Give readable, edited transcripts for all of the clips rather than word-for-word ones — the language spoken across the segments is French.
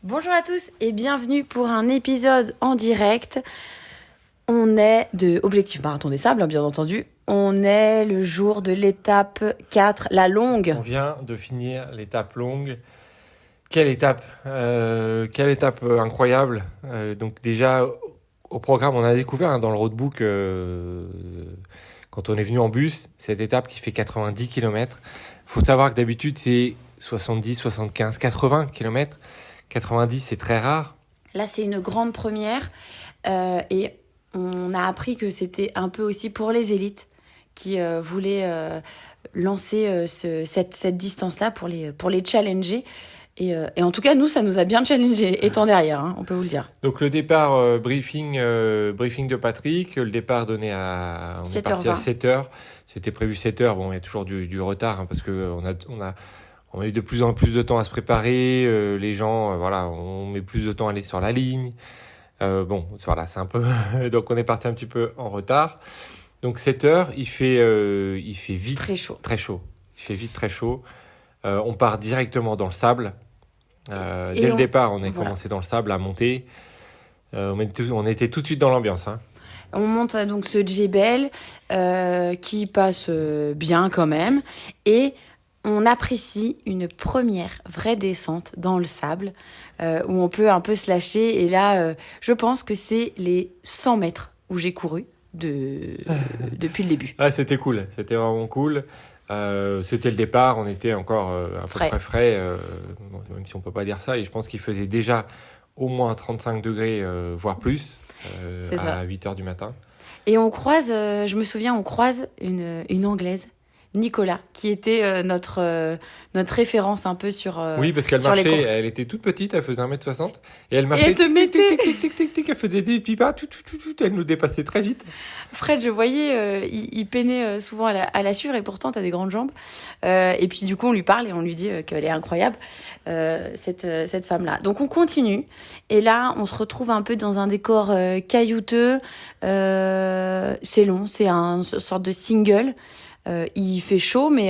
Bonjour à tous et bienvenue pour un épisode en direct. On est de Objectif Marathon des Sables, bien entendu. On est le jour de l'étape 4, la longue. On vient de finir l'étape longue. Quelle étape incroyable. Donc déjà, au programme, on a découvert dans le roadbook, quand on est venu en bus, cette étape qui fait 90 km. Il faut savoir que d'habitude, c'est 70, 75, 80 km. 90, c'est très rare. Là, c'est une grande première et on a appris que c'était un peu aussi pour les élites qui voulaient lancer cette distance-là pour les challenger. Et en tout cas, nous, ça nous a bien challengé, étant derrière, on peut vous le dire. Donc le départ, briefing de Patrick, le départ donné on est parti à 7h. C'était prévu 7h, bon, il y a toujours du retard, parce que on a eu de plus en plus de temps à se préparer, les gens, on met plus de temps à aller sur la ligne. C'est un peu... Donc on est parti un petit peu en retard. Donc 7h, il fait vite... Très chaud. Très chaud. Il fait vite très chaud. On part directement dans le sable. Dès le départ, on a commencé dans le sable à monter. On était tout de suite dans l'ambiance. On monte donc ce djebel qui passe bien quand même. Et on apprécie une première vraie descente dans le sable où on peut un peu se lâcher. Et là, je pense que c'est les 100 mètres où j'ai couru depuis le début. Ah, c'était cool. C'était vraiment cool. C'était le départ, on était encore à peu près frais, même si on peut pas dire ça, et je pense qu'il faisait déjà au moins 35 degrés, voire plus, à 8h du matin. Et on croise, je me souviens, une Anglaise, Nicolas, qui était notre référence un peu sur oui, parce qu'elle marchait, elle était toute petite, elle faisait 1m60, et elle marchait, elle faisait des petits pas, elle nous dépassait très vite. Fred, je voyais, il peinait souvent à la suivre, et pourtant t'as des grandes jambes. Et puis du coup, on lui parle et on lui dit qu'elle est incroyable, cette femme-là. Donc on continue, et là, on se retrouve un peu dans un décor caillouteux. C'est long, c'est une sorte de single. Il fait chaud, mais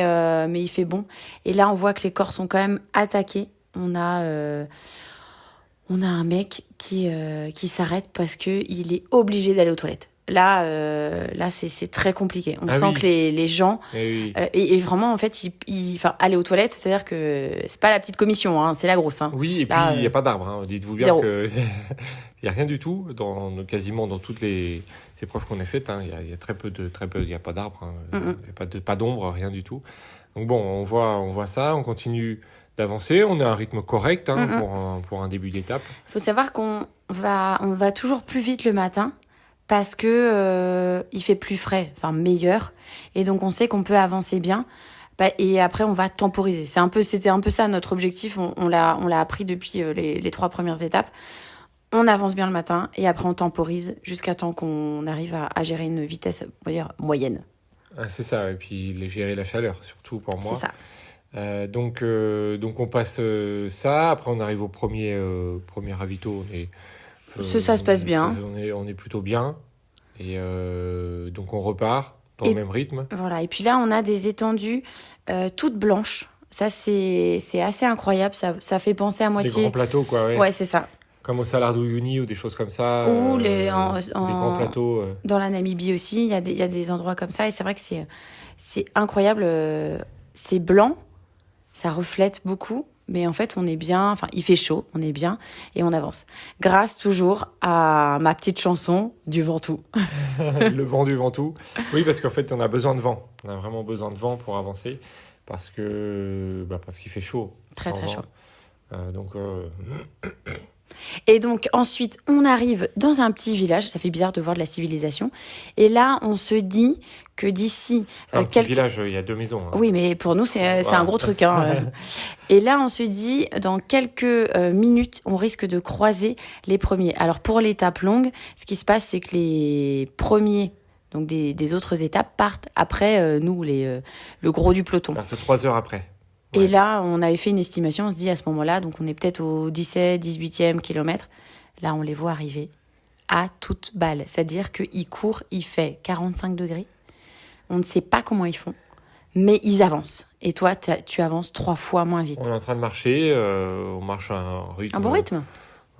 il fait bon. Et là, on voit que les corps sont quand même attaqués. On a un mec qui s'arrête parce que il est obligé d'aller aux toilettes. Là, c'est très compliqué. On sent que les gens et vraiment en fait, aller aux toilettes, c'est-à-dire que c'est pas la petite commission, c'est la grosse. Oui, et puis il y a pas d'arbre. Dites-vous bien que il y a rien du tout quasiment dans toutes les épreuves qu'on a faites. Il y a très peu, il y a pas d'arbre, il y a pas d'ombre, rien du tout. Donc bon, on voit ça, on continue d'avancer, on a un rythme correct pour un début d'étape. Il faut savoir qu'on va toujours plus vite le matin. Parce que il fait plus frais, meilleur, et donc on sait qu'on peut avancer bien. Et après on va temporiser. C'était un peu ça notre objectif. On l'a appris depuis les 3 premières étapes. On avance bien le matin et après on temporise jusqu'à temps qu'on arrive à gérer une vitesse, on va dire, moyenne. Ah, c'est ça, et puis gérer la chaleur surtout pour moi. C'est ça. Donc on passe ça. Après on arrive au premier ravito. Ça se passe bien. On est plutôt bien. Et donc on repart dans le même rythme. Voilà. Et puis là, on a des étendues toutes blanches. Ça, c'est assez incroyable. Ça fait penser à moitié... Des grands plateaux, quoi. Ouais, c'est ça. Comme au Salar d'Uyuni ou des choses comme ça. Ou des grands plateaux. Dans la Namibie aussi, il y a des endroits comme ça. Et c'est vrai que c'est incroyable. C'est blanc. Ça reflète beaucoup. Mais en fait, on est bien, il fait chaud, on est bien et on avance. Grâce toujours à ma petite chanson du Ventoux. Le vent du Ventoux. Oui, parce qu'en fait, on a besoin de vent. On a vraiment besoin de vent pour avancer parce qu'il fait chaud. Très, très chaud. Donc... Et donc ensuite, on arrive dans un petit village. Ça fait bizarre de voir de la civilisation. Et là, on se dit que d'ici... petit village, il y a 2 maisons. Oui, mais pour nous, c'est un gros truc. Et là, on se dit, dans quelques minutes, on risque de croiser les premiers. Alors pour l'étape longue, ce qui se passe, c'est que les premiers... Donc des autres étapes partent après nous, le gros du peloton. 3 heures après. Ouais. Et là, on avait fait une estimation, on se dit à ce moment-là, donc on est peut-être au 17, 18e kilomètre. Là, on les voit arriver à toute balle. C'est-à-dire qu'ils courent, il fait 45 degrés. On ne sait pas comment ils font. mais ils avancent. Et toi, tu avances 3 fois moins vite. On est en train de marcher, on marche à un rythme. Un bon rythme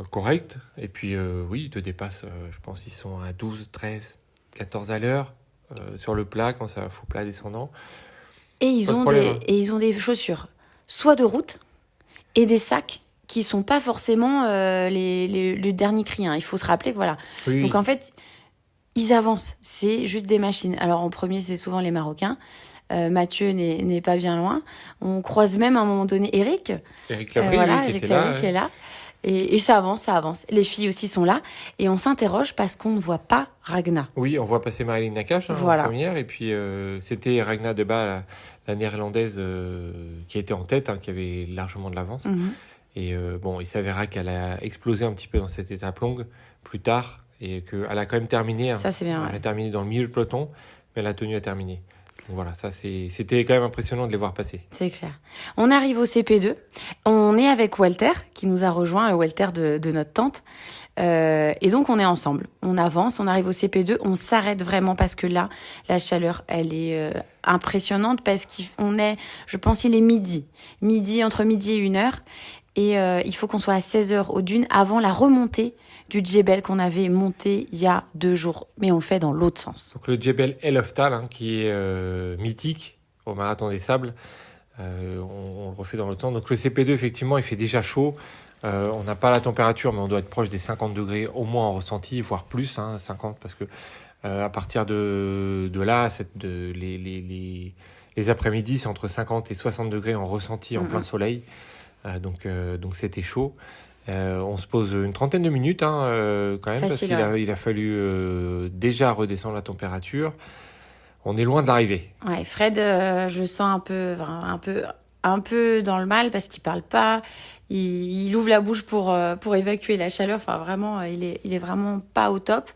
correct. Et puis, oui, ils te dépassent, je pense qu'ils sont à 12, 13, 14 à l'heure sur le plat, quand ça faut plat descendant. Et ils ont des chaussures, soit de route, et des sacs qui sont pas forcément le dernier cri. Hein. Il faut se rappeler que voilà. Oui, donc en fait, ils avancent. C'est juste des machines. Alors en premier, c'est souvent les Marocains. Mathieu n'est pas bien loin. On croise même à un moment donné Eric. Eric Lavry, Eric Lavry qui est là. Et ça avance. Les filles aussi sont là. Et on s'interroge parce qu'on ne voit pas Ragna. Oui, on voit passer Marilyn Nakache en première. Et puis, c'était Ragna Deba, la néerlandaise, qui était en tête, qui avait largement de l'avance. Mm-hmm. Et il s'avéra qu'elle a explosé un petit peu dans cette étape longue plus tard. Et qu'elle a quand même terminé. Ça, c'est bien. Elle a terminé dans le milieu du peloton, mais elle a tenu à terminer. Donc voilà, c'était quand même impressionnant de les voir passer. C'est clair. On arrive au CP2. On est avec Walter, qui nous a rejoint, le Walter de notre tante. Et donc, on est ensemble. On avance, on arrive au CP2. On s'arrête vraiment parce que là, la chaleur, elle est impressionnante parce qu'on est, je pense, il est midi. Entre midi et 1h. Et il faut qu'on soit à 16h aux dunes avant la remontée du Djebel qu'on avait monté il y a 2 jours. Mais on le fait dans l'autre sens. Donc le Djebel El Oftal, qui est mythique au Marathon des Sables. On le refait dans l'autre sens. Donc le CP2, effectivement, il fait déjà chaud. On n'a pas la température, mais on doit être proche des 50 degrés au moins en ressenti, voire plus, 50, parce que à partir de là, les après-midi, c'est entre 50 et 60 degrés en ressenti en plein soleil. Donc c'était chaud. On se pose une trentaine de minutes quand même. Facile, parce qu'il a fallu déjà redescendre la température. On est loin de l'arrivée. Ouais, Fred, je sens un peu dans le mal parce qu'il parle pas. Il ouvre la bouche pour évacuer la chaleur. Enfin, vraiment, il est vraiment pas au top.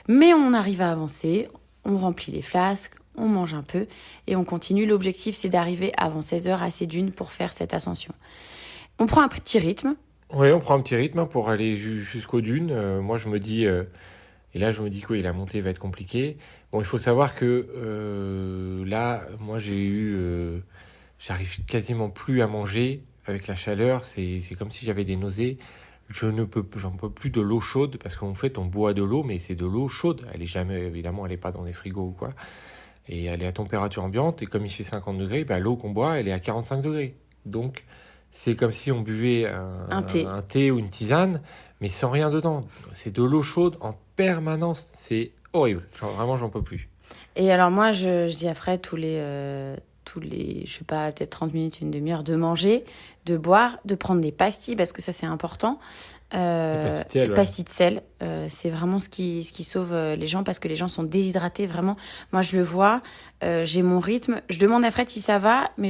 Mais on arrive à avancer. On remplit les flasques, on mange un peu et on continue. L'objectif, c'est d'arriver avant 16h à ces dunes pour faire cette ascension. On prend un petit rythme. Oui, on prend un petit rythme pour aller jusqu'aux dunes. Moi, je me dis... et là, je me dis que la montée va être compliquée. Bon, il faut savoir que là, moi, j'arrive quasiment plus à manger avec la chaleur. C'est comme si j'avais des nausées. J'en peux plus de l'eau chaude parce qu'en fait, on boit de l'eau, mais c'est de l'eau chaude. Elle est jamais, évidemment, elle est pas dans des frigos ou quoi. Et elle est à température ambiante. Et comme il fait 50 degrés, l'eau qu'on boit, elle est à 45 degrés. Donc, c'est comme si on buvait un thé ou une tisane, mais sans rien dedans. C'est de l'eau chaude en permanence. C'est horrible. Vraiment, j'en peux plus. Et alors moi, je dis à Fred tous les, je sais pas, peut-être 30 minutes, une demi-heure, de manger, de boire, de prendre des pastilles, parce que ça, c'est important. Les pastilles de sel, c'est vraiment ce qui sauve les gens, parce que les gens sont déshydratés, vraiment. Moi, je le vois, j'ai mon rythme. Je demande à Fred si ça va, mais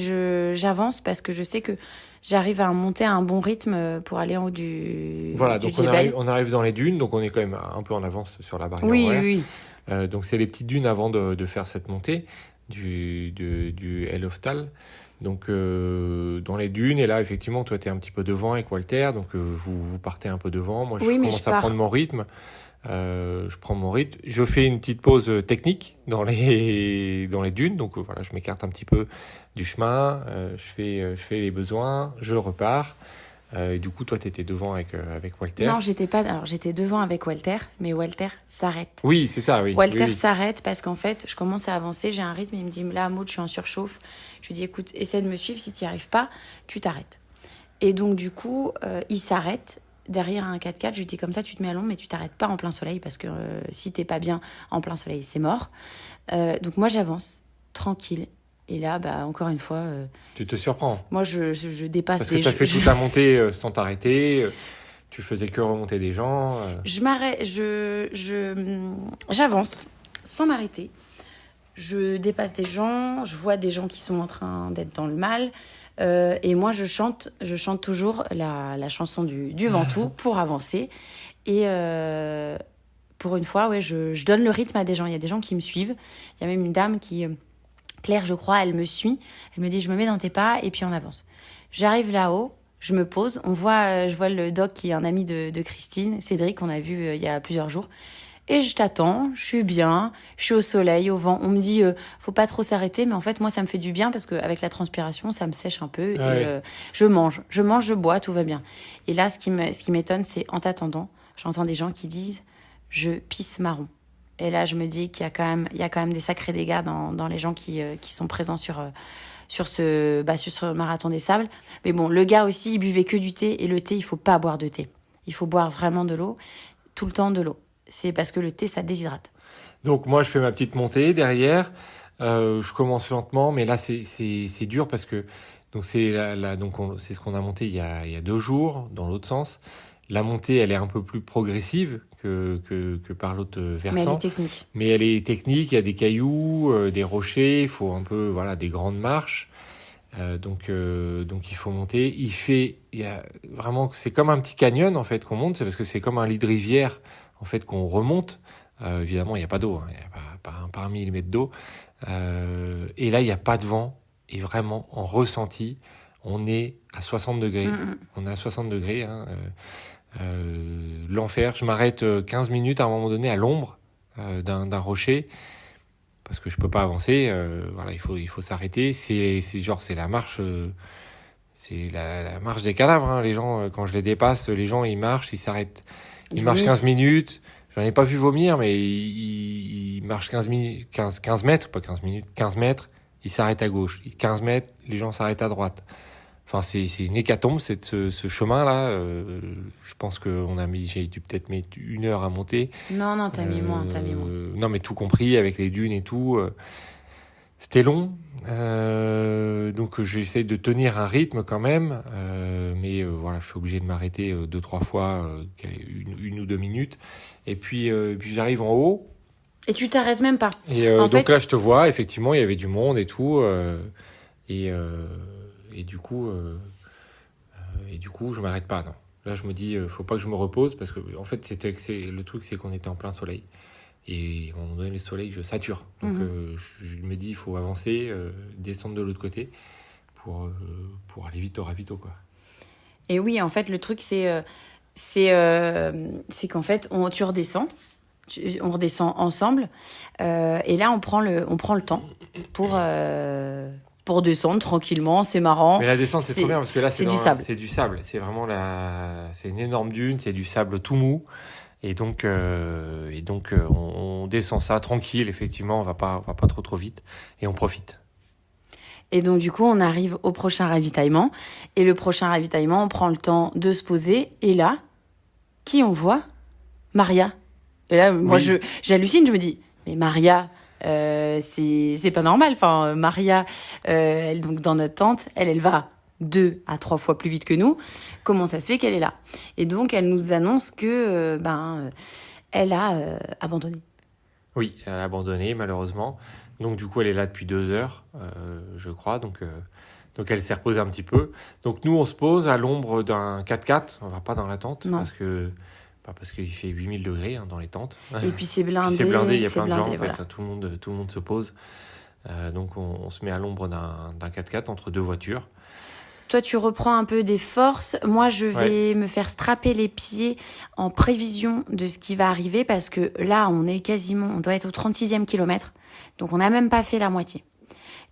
j'avance parce que je sais que j'arrive à monter à un bon rythme pour aller en haut du donc Djebel. on arrive dans les dunes, donc on est quand même un peu en avance sur la barrière. Oui. Donc c'est les petites dunes avant de faire cette montée du El Oftal. Donc dans les dunes, et là effectivement toi tu es un petit peu devant avec Walter, donc vous partez un peu devant. Moi je commence à prendre mon rythme. Je prends mon rythme. Je fais une petite pause technique dans les dunes, donc voilà, je m'écarte un petit peu du chemin, je fais les besoins, je repars. Et du coup, toi, tu étais devant avec Walter. Non, j'étais pas. Alors, j'étais devant avec Walter, mais Walter s'arrête. Oui, c'est ça, oui. Walter s'arrête parce qu'en fait, je commence à avancer, j'ai un rythme, il me dit là, Maud, je suis en surchauffe. Je lui dis écoute, essaie de me suivre, si tu n'y arrives pas, tu t'arrêtes. Et donc, du coup, il s'arrête derrière un 4x4. Je lui dis comme ça, tu te mets à l'ombre, mais tu t'arrêtes pas en plein soleil parce que si t'es pas bien en plein soleil, c'est mort. Donc, moi, j'avance tranquille. Et là, encore une fois... tu te surprends. Moi, je dépasse parce que tu as fait toute la montée sans t'arrêter. Tu faisais que remonter des gens. Je m'arrête, j'avance sans m'arrêter. Je dépasse des gens. Je vois des gens qui sont en train d'être dans le mal. Et moi, je chante toujours la chanson du Ventoux pour avancer. Et pour une fois, je donne le rythme à des gens. Il y a des gens qui me suivent. Il y a même une dame qui... Claire, je crois, elle me suit. Elle me dit, je me mets dans tes pas et puis on avance. J'arrive là-haut, je me pose. Je vois le doc qui est un ami de Christine, Cédric, qu'on a vu il y a plusieurs jours. et je t'attends, je suis bien, je suis au soleil, au vent. On me dit, faut pas trop s'arrêter, mais en fait, moi, ça me fait du bien parce qu'avec la transpiration, ça me sèche un peu. Je mange, je bois, tout va bien. Et là, ce qui m'étonne, c'est en t'attendant, j'entends des gens qui disent, je pisse marron. Et là, je me dis qu'il y a quand même des sacrés dégâts dans les gens qui sont présents sur ce marathon des sables. Mais bon, le gars aussi, il buvait que du thé. Et le thé, il faut pas boire de thé. Il faut boire vraiment de l'eau, tout le temps de l'eau. C'est parce que le thé, ça déshydrate. Donc moi, je fais ma petite montée derrière. Je commence lentement, mais là, c'est dur parce que donc c'est c'est ce qu'on a monté il y a 2 jours dans l'autre sens. La montée, elle est un peu plus progressive que par l'autre versant. Mais elle est technique. Mais elle est technique. Il y a des cailloux, des rochers. Il faut un peu des grandes marches. Donc il faut monter. C'est comme un petit canyon en fait qu'on monte. C'est parce que c'est comme un lit de rivière en fait qu'on remonte. Évidemment, il n'y a pas d'eau. Il n'y a pas un millimètre d'eau. Et là, il n'y a pas de vent. Et vraiment, en ressenti, on est à 60 degrés. On est à 60 degrés. L'enfer. Je m'arrête 15 minutes à un moment donné à l'ombre d'un rocher parce que je peux pas avancer. Il faut s'arrêter. C'est la marche. C'est la marche des cadavres. Les gens, quand je les dépasse, les gens ils marchent, ils s'arrêtent. Ils marchent 15 minutes. J'en ai pas vu vomir, mais ils marchent 15 mètres, pas 15 minutes, 15 mètres. Ils s'arrêtent à gauche. 15 mètres, les gens s'arrêtent à droite. Enfin, c'est une hécatombe, ce chemin-là. Je pense que j'ai dû peut-être mettre 1 heure à monter. Non, t'as mis moins. Non, mais tout compris, avec les dunes et tout. C'était long. Donc, j'essaie de tenir un rythme quand même. Mais je suis obligé de m'arrêter 2-3 fois, 1 ou 2 minutes. Et puis j'arrive en haut. Et tu t'arrêtes même pas. Et donc là, je te vois, effectivement, il y avait du monde et tout. Et du coup, je m'arrête pas, non. Là, je me dis, faut pas que je me repose parce que, en fait, le truc, c'est qu'on était en plein soleil. Et à un moment donné, le soleil, je sature. Donc, je me dis, il faut avancer, descendre de l'autre côté pour aller vite au ravito, quoi. Et oui, en fait, le truc, c'est qu'en fait, tu redescends. On redescend ensemble. Et là, on prend le temps pour descendre tranquillement, c'est marrant. Mais la descente, c'est trop bien parce que là, c'est du sable. C'est du sable. C'est vraiment c'est une énorme dune, c'est du sable tout mou. Et donc, on descend ça tranquille, effectivement, on va pas trop vite et on profite. Et donc, du coup, on arrive au prochain ravitaillement. Et le prochain ravitaillement, on prend le temps de se poser. Et là, qui on voit ? Maria. Et là, moi, j'hallucine, je me dis, mais Maria... c'est pas normal. Enfin, Maria, elle, donc dans notre tente, elle va 2 à 3 fois plus vite que nous. Comment ça se fait qu'elle est là ? Et donc, elle nous annonce que elle a abandonné. Oui, elle a abandonné, malheureusement. Donc, du coup, elle est là depuis 2 heures, je crois. Donc, elle s'est reposée un petit peu. Donc, nous, on se pose à l'ombre d'un 4x4. On va pas dans la tente parce qu'il fait 8000 degrés dans les tentes. Et puis c'est blindé. Il y a plein de gens, en fait. Tout le monde se pose. Donc on se met à l'ombre d'un 4x4 entre 2 voitures. Toi, tu reprends un peu des forces. Moi, je vais me faire strapper les pieds en prévision de ce qui va arriver parce que là, on doit être au 36e kilomètre. Donc, on n'a même pas fait la moitié.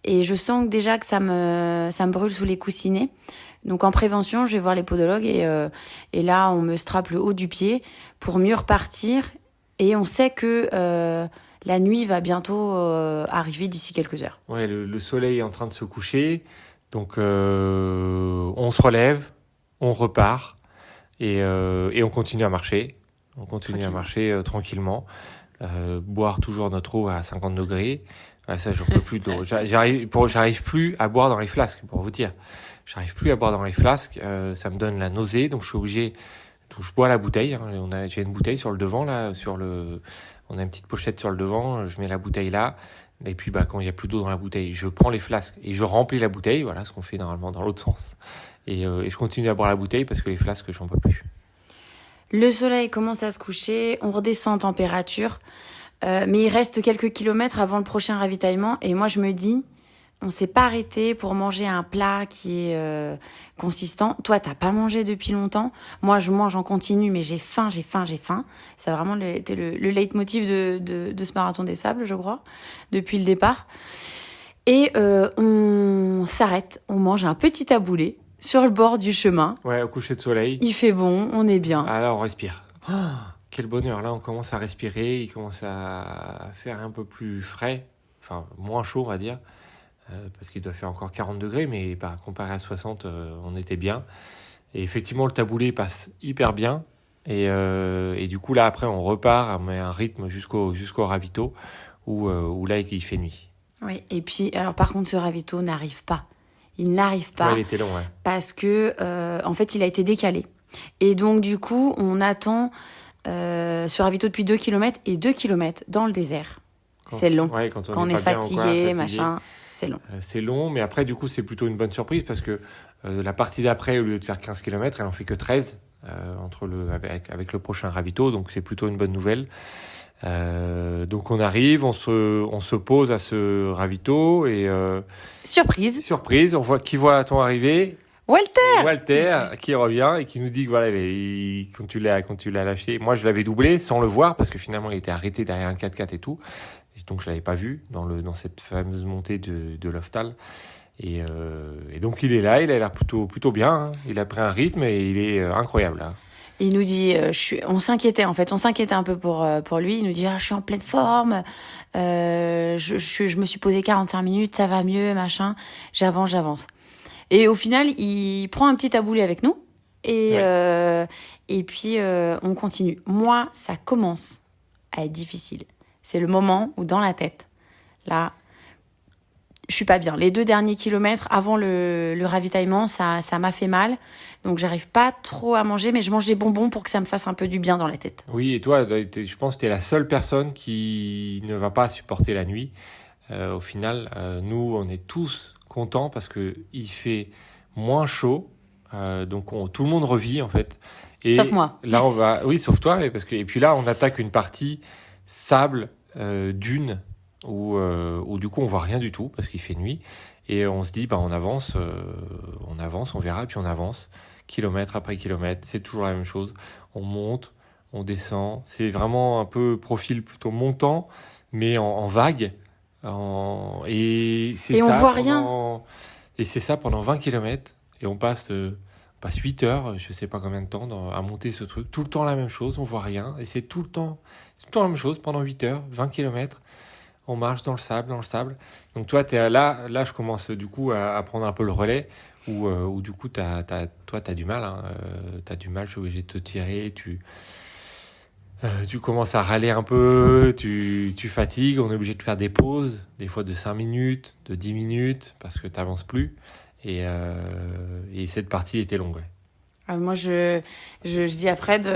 Et je sens déjà que ça me brûle sous les coussinets. Donc en prévention, je vais voir les podologues et là, on me strappe le haut du pied pour mieux repartir. Et on sait que la nuit va bientôt arriver d'ici quelques heures. Ouais, le soleil est en train de se coucher. Donc on se relève, on repart et on continue à marcher. On continue à marcher tranquillement. Boire toujours notre eau à 50 degrés. Ça, j'en peux plus d'eau. J'arrive plus à boire dans les flasques, pour vous dire. J'arrive plus à boire dans les flasques, ça me donne la nausée, donc je suis obligé. Donc je bois la bouteille. J'ai une bouteille sur le devant là, on a une petite pochette sur le devant. Je mets la bouteille là, et puis quand il y a plus d'eau dans la bouteille, je prends les flasques et je remplis la bouteille. Voilà ce qu'on fait normalement dans l'autre sens. Et je continue à boire la bouteille parce que les flasques, j'en peux plus. Le soleil commence à se coucher, on redescend en température, mais il reste quelques kilomètres avant le prochain ravitaillement. Et moi je me dis, On s'est pas arrêté pour manger un plat qui est consistant. Toi, t'as pas mangé depuis longtemps. Moi, je mange en continu, mais j'ai faim. C'est vraiment été le leitmotiv de ce marathon des sables, je crois, depuis le départ. Et on s'arrête, on mange un petit taboulé sur le bord du chemin. Ouais, au coucher de soleil. Il fait bon, on est bien. Ah là, on respire. Oh, quel bonheur. Là, on commence à respirer. Il commence à faire un peu plus frais. Enfin, moins chaud, on va dire. Parce qu'il doit faire encore 40 degrés, mais comparé à 60, on était bien. Et effectivement, le taboulé passe hyper bien. Et du coup, là, après, on repart, on met un rythme jusqu'au ravito, où là, il fait nuit. Oui, et puis, alors par contre, ce ravito n'arrive pas. Il n'arrive pas. Ouais, il était long, ouais. Parce que, en fait, il a été décalé. Et donc, du coup, on attend ce ravito depuis 2 km et 2 km dans le désert. C'est long. Ouais, quand on est fatigué, machin. C'est long. C'est long, mais après, du coup, c'est plutôt une bonne surprise parce que la partie d'après, au lieu de faire 15 km, elle en fait que 13 avec le prochain ravito, donc c'est plutôt une bonne nouvelle. Donc on arrive, on se pose à ce ravito et... Surprise, on voit qui voit-on arriver? Walter qui revient et qui nous dit que voilà, quand tu l'as lâché, moi je l'avais doublé sans le voir parce que finalement il était arrêté derrière un 4x4 et tout. Donc je l'avais pas vu dans cette fameuse montée de l'Oftal. Et donc il est là, il a l'air plutôt bien. Hein. Il a pris un rythme et il est incroyable là. Il nous dit, on s'inquiétait en fait, un peu pour lui. Il nous dit, je suis en pleine forme, je me suis posé 45 minutes, ça va mieux, machin. J'avance. Et au final, il prend un petit taboulé avec nous et puis on continue. Moi, ça commence à être difficile. C'est le moment où dans la tête, là, je suis pas bien. Les 2 derniers kilomètres avant le ravitaillement, ça m'a fait mal. Donc, j'arrive pas trop à manger, mais je mange des bonbons pour que ça me fasse un peu du bien dans la tête. Oui, et toi, je pense que t'es la seule personne qui ne va pas supporter la nuit. Au final, nous, on est tous contents parce que il fait moins chaud. Donc, tout le monde revit, en fait. Et sauf moi. Là, oui, sauf toi. Et puis là, on attaque une partie sable, dune, où du coup on voit rien du tout parce qu'il fait nuit et on se dit on avance, on verra, puis on avance kilomètre après kilomètre, c'est toujours la même chose, on monte, on descend, c'est vraiment un peu profil plutôt montant mais en vague et on voit rien et c'est ça pendant 20 kilomètres et on passe 8 heures, je sais pas combien de temps à monter ce truc, tout le temps la même chose, on voit rien et c'est tout le temps la même chose pendant 8 heures, 20 kilomètres. On marche dans le sable. Donc toi, t'es là, je commence du coup à prendre un peu le relais, où du coup, toi, t'as du mal. Hein, t'as du mal, je suis obligé de te tirer. Tu commences à râler un peu, tu fatigues. On est obligé de faire des pauses, des fois de 5 minutes, de 10 minutes, parce que t'avances plus. Et cette partie était longue. Ouais. Moi, je dis à Fred,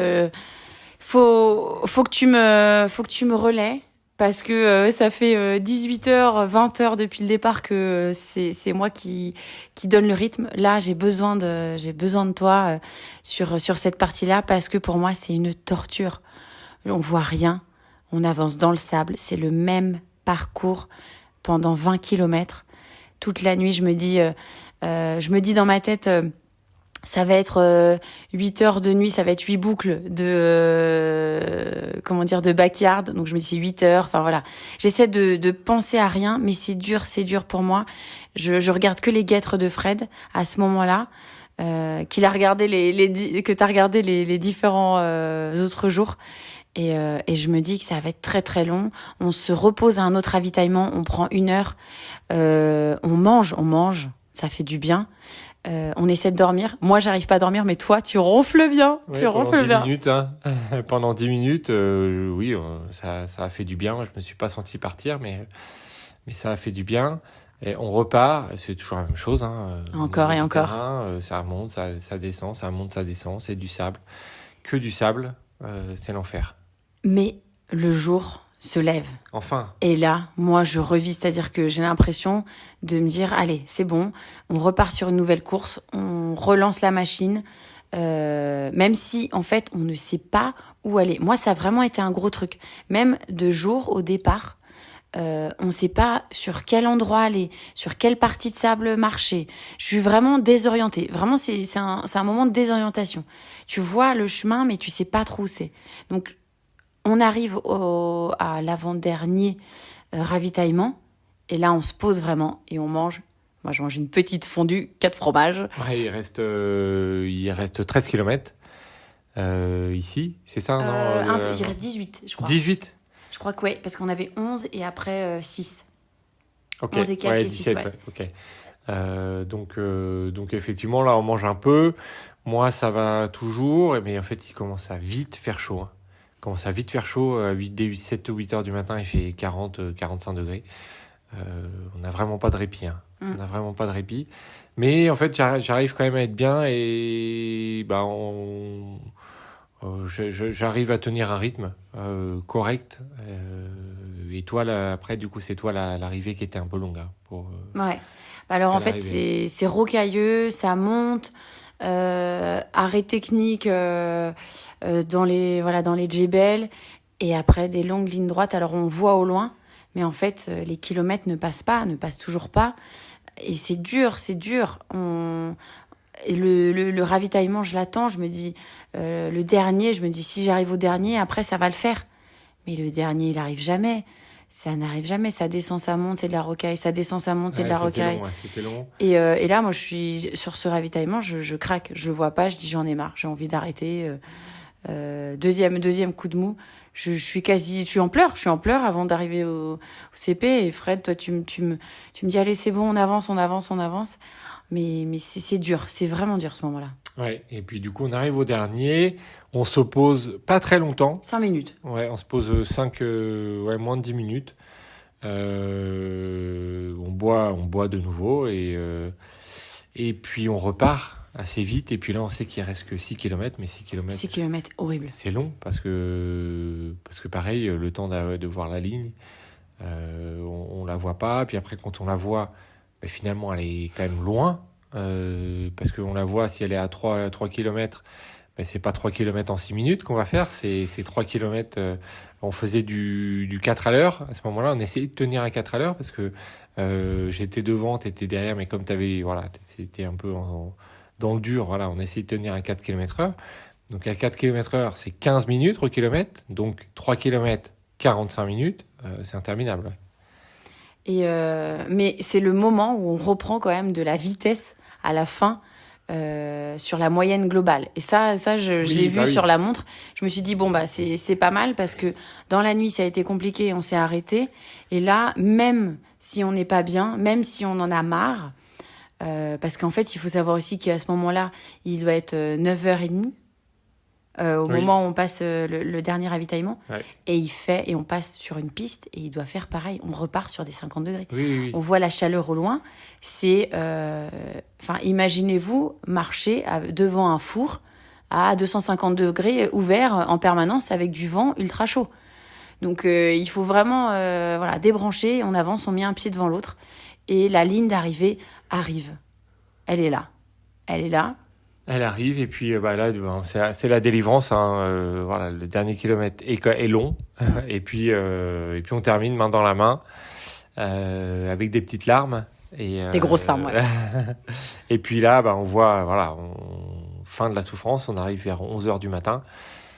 faut que tu me relais. Parce que ça fait 18h, 20h depuis le départ que c'est moi qui donne le rythme. Là, j'ai besoin de toi sur cette partie-là parce que pour moi, c'est une torture. On voit rien, on avance dans le sable, c'est le même parcours pendant 20 kilomètres. Toute la nuit, je me dis dans ma tête... ça va être 8 heures de nuit, ça va être 8 boucles de backyard. Donc je me dis c'est 8 heures, enfin voilà. J'essaie de penser à rien, mais c'est dur pour moi. Je regarde que les guêtres de Fred à ce moment-là, que t'as regardé les différents autres jours. Et je me dis que ça va être très très long. On se repose à un autre ravitaillement, on prend 1 heure, on mange, ça fait du bien. On essaie de dormir. Moi, j'arrive pas à dormir, mais toi, tu ronfles bien. Ouais, tu ronfles bien. Minutes, hein. Pendant 10 minutes, oui, ça a fait du bien. Je me suis pas senti partir, mais ça a fait du bien. Et on repart, c'est toujours la même chose. Hein. Encore et encore. Ça monte, ça descend, ça monte, ça descend. C'est du sable. Que du sable, c'est l'enfer. Mais le jour se lève. Enfin. Et là, moi, je revis, c'est-à-dire que j'ai l'impression de me dire, allez, c'est bon, on repart sur une nouvelle course, on relance la machine, même si, en fait, on ne sait pas où aller. Moi, ça a vraiment été un gros truc. Même de jour, au départ, on ne sait pas sur quel endroit aller, sur quelle partie de sable marcher. Je suis vraiment désorientée. Vraiment, c'est un moment de désorientation. Tu vois le chemin, mais tu sais pas trop où c'est. Donc, on arrive à l'avant-dernier ravitaillement. Et là, on se pose vraiment et on mange. Moi, je mange une petite fondue, 4 fromages. Ouais, il reste 13 km ici, c'est ça, non Il reste 18, je crois. 18 ? Je crois que oui, parce qu'on avait 11 et après 6. Ok, 11 et quelques ouais, et 6, 17, ouais. Ok. Donc effectivement, là, on mange un peu. Moi, ça va toujours, mais en fait, il commence à vite faire chaud. Il commence à vite faire chaud. Dès 7 ou 8 heures du matin, il fait 40, 45 degrés. On n'a vraiment pas de répit. On n'a vraiment pas de répit. Mais en fait, j'arrive quand même à être bien et j'arrive à tenir un rythme correct. Et toi, là, après, du coup, c'est toi l'arrivée qui était un peu longue. Ouais. Alors, en fait, c'est rocailleux, ça monte. Arrêt technique dans les djebels. Et après, des longues lignes droites. Alors, on voit au loin. Mais en fait, les kilomètres ne passent toujours pas. Et c'est dur. Et le ravitaillement, je l'attends. Je me dis, le dernier, si j'arrive au dernier, après, ça va le faire. Mais le dernier, il n'arrive jamais. Ça n'arrive jamais. Ça descend, ça monte, c'est de la rocaille. Ça descend, ça monte, c'est de la rocaille. C'était long. Et là, moi, je suis sur ce ravitaillement, je craque. Je le vois pas, je dis j'en ai marre. J'ai envie d'arrêter. Deuxième coup de mou. Je suis en pleurs. Je suis en pleurs avant d'arriver au CP. Et Fred, toi, tu me dis, allez, c'est bon, on avance. Mais c'est dur. C'est vraiment dur, ce moment-là. Ouais. Et puis, du coup, on arrive au dernier. On se pose pas très longtemps. 5 minutes. Ouais, on se pose moins de 10 minutes. On boit de nouveau et puis on repart assez vite. Et puis là, on sait qu'il reste que 6 km, mais 6 km, horrible. C'est long parce que pareil, le temps de voir la ligne, on la voit pas. Puis après, quand on la voit, finalement, elle est quand même loin. Parce qu'on la voit, si elle est à 3 km, c'est pas 3 km en 6 minutes qu'on va faire, c'est 3 km. On faisait du 4 à l'heure. À ce moment-là, on essayait de tenir à 4 à l'heure parce que j'étais devant, t'étais derrière, mais comme t'étais un peu dans le dur, voilà, on essayait de tenir à 4 km/h. Donc à 4 km/h, c'est 15 minutes au kilomètre. Donc 3 km, 45 minutes, c'est interminable. Ouais. Mais c'est le moment où on reprend quand même de la vitesse à la fin. Sur la moyenne globale. Et ça je l'ai vu sur la montre. Je me suis dit, c'est pas mal parce que dans la nuit, ça a été compliqué, on s'est arrêté. Et là, même si on n'est pas bien, même si on en a marre, parce qu'en fait, il faut savoir aussi qu'à ce moment-là, il doit être 9h30 au moment où on passe le dernier ravitaillement. Ouais. Et on passe sur une piste et il doit faire pareil. On repart sur des 50 degrés. Oui. On voit la chaleur au loin. Imaginez-vous marcher devant un four à 250 degrés ouvert en permanence avec du vent ultra chaud. Donc, il faut vraiment débrancher. On avance, on met un pied devant l'autre. Et la ligne d'arrivée arrive. Elle est là. Elle arrive et puis là, c'est la délivrance. Le dernier kilomètre est long. et puis on termine main dans la main avec des petites larmes. Des grosses larmes, ouais. Et puis là, on voit, fin de la souffrance. On arrive vers 11h du matin.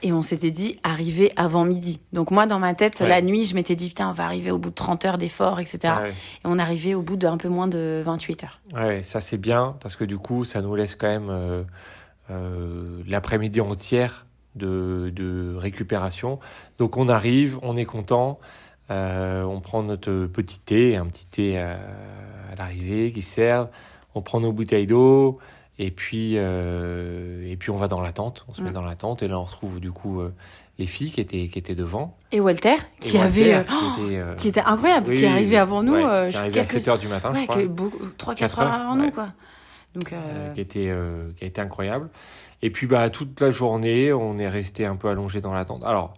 Et on s'était dit arriver avant midi. Donc moi, dans ma tête, la nuit, je m'étais dit, putain, on va arriver au bout de 30 heures d'effort, etc. Ouais. Et on arrivait au bout d'un peu moins de 28 heures. Ouais, ça c'est bien, parce que du coup, ça nous laisse quand même l'après-midi entière de récupération. Donc on arrive, on est content, on prend notre petit thé, un petit thé à l'arrivée qui sert, on prend nos bouteilles d'eau, et puis on va dans la tente, on se met dans la tente, et là on retrouve du coup les filles qui étaient devant. Et Walter, qui était incroyable, qui arrivait avant nous. Qui arrivait à 7h du matin, je crois. 3-4 heures avant nous, quoi. Donc, qui a été incroyable. Et puis toute la journée, on est resté un peu allongé dans la tente. Alors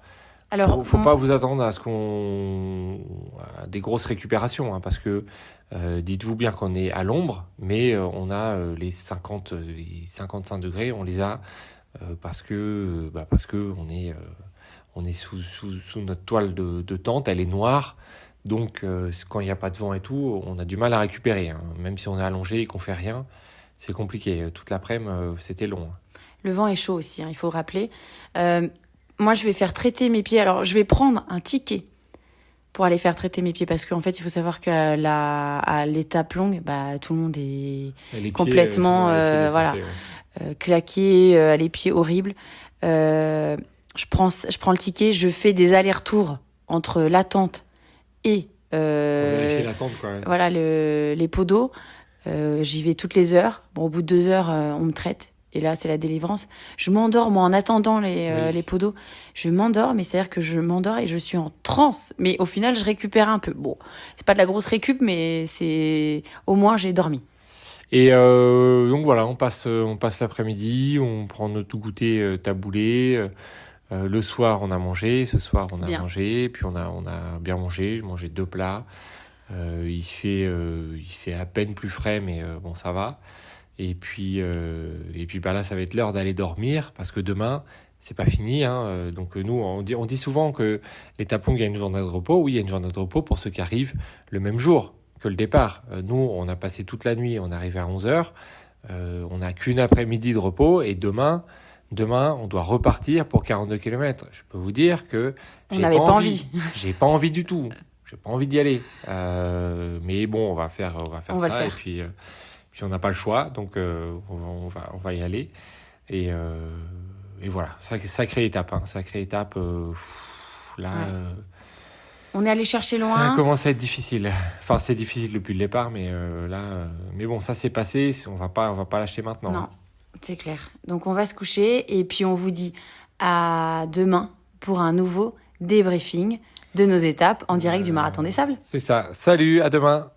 faut pas vous attendre à à des grosses récupérations, parce que dites-vous bien qu'on est à l'ombre, mais on a les 55 degrés, on les a parce que on est sous notre toile de tente, elle est noire. Donc, quand il n'y a pas de vent et tout, on a du mal à récupérer. Hein. Même si on est allongé et qu'on fait rien, c'est compliqué. Toute l'après-midi, c'était long. Le vent est chaud aussi, hein, il faut rappeler. Moi, je vais faire traiter mes pieds. Alors, je vais prendre un ticket pour aller faire traiter mes pieds parce qu'en fait, il faut savoir qu'à l'étape longue, tout le monde est complètement claqué, les pieds horribles. Je prends le ticket, je fais des allers-retours entre l'attente et vérifier l'attente, quoi. Voilà, les pots d'eau. J'y vais toutes les heures. Bon, au bout de 2 heures, on me traite. Et là, c'est la délivrance. Je m'endors, moi, en attendant les pots d'eau. Je m'endors, mais c'est-à-dire que je m'endors et je suis en transe. Mais au final, je récupère un peu. Bon, c'est pas de la grosse récup, mais c'est... Au moins, j'ai dormi. Et donc voilà, on passe l'après-midi, on prend notre goûter taboulé. Le soir, on a mangé. Ce soir, on a mangé. Puis on a bien mangé. J'ai mangé 2 plats. Il fait à peine plus frais, mais bon, ça va. Et puis là, ça va être l'heure d'aller dormir parce que demain, c'est pas fini. Hein. Donc nous, on dit souvent que l'étape longue, il y a une journée de repos. Oui, il y a une journée de repos pour ceux qui arrivent le même jour que le départ. Nous, on a passé toute la nuit, on arrive à 11h. On n'a qu'une après-midi de repos et demain, on doit repartir pour 42 km. Je peux vous dire que on n'avait pas envie. J'ai pas envie du tout. J'ai pas envie d'y aller. Mais bon, on va faire ça. Et puis on n'a pas le choix, donc on va y aller. Et voilà, sacrée étape. Sacrée étape. Là, on est allé chercher loin. Ça commence à être difficile. Enfin, c'est difficile depuis le départ, mais là... mais bon, ça s'est passé, on va pas lâcher maintenant. Non, c'est clair. Donc on va se coucher, et puis on vous dit à demain pour un nouveau débriefing de nos étapes en direct du Marathon des Sables. C'est ça. Salut, à demain.